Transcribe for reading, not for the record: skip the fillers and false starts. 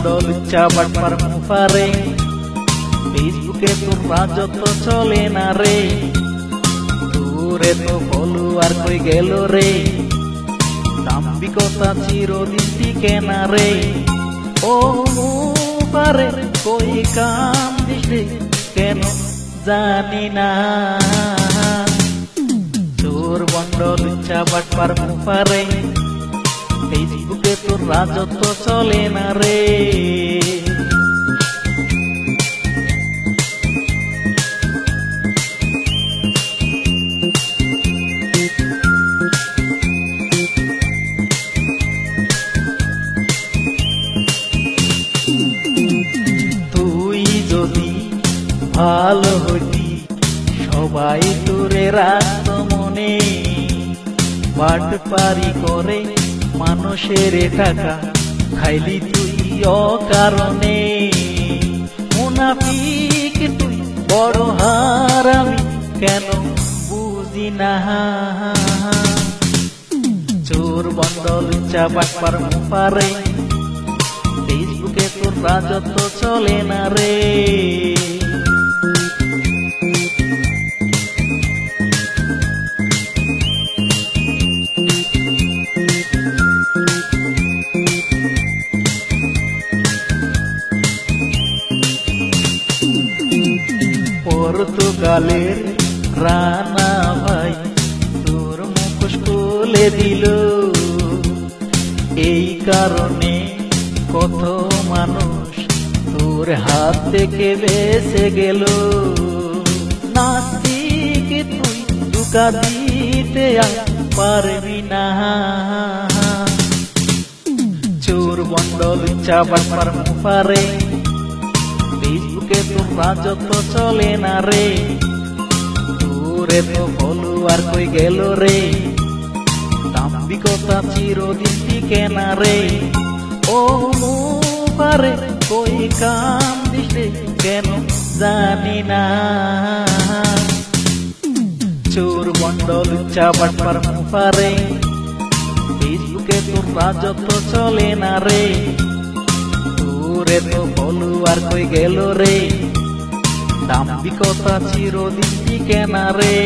Bundle ইচ্ছা বাটপার মুফারে, ফেসবুকে তোর রাজত্ব চলে না রে, দূরে তো ফলোয়ার কই গেল রে, দাম্ভিকতা চিরদিন টিকে না রে। ও মুফারে কই কান্দিস রে, কেন জানি না। তোর বন্ডল ইচ্ছা বাটপার মুফারে, ফেসবুকে তোর রাজত্ব চলে না রে। তুই যদি ভালো হইতি সবাই তোরে রাখত মনে, বাটপারি করে মানুষের টাকা খাইলি তুই অকারণে। মুনাফিক তুই বড় হারামি, কেন বুঝি না। চোর বন্ডল ইচ্ছা বাটপার মুফারে, ফেসবুকে তোর রাজত্ব চলে না রে। পর্তুগালের রানা ভাই তোর মুখোশ খুলে দিল, এই কারণে কত মানুষ তোর হাত থেকে বেঁচে গেল। নাস্তিক তুই ধোঁকা দিতে পারবি না। চোর বন্ডল ইচ্ছা বাটপার মুফারে, ফেসবুকে তোর রাজত্ব চলে না রে, দূরে তো ফলোয়ার কই গেল রে, দাম্ভিকতা চিরদিন টিকে না রে। ও মুফারে কই কান্দিস রে, কেন জানি না। চোর বন্ডল ইচ্ছা বাটপার মুফারে, ফেসবুকে তোর রাজত্ব চলে না রে, দূরে তো ফলোয়ার কই গেল রে, দাম্ভিকতা চিরদিন টিকে না রে।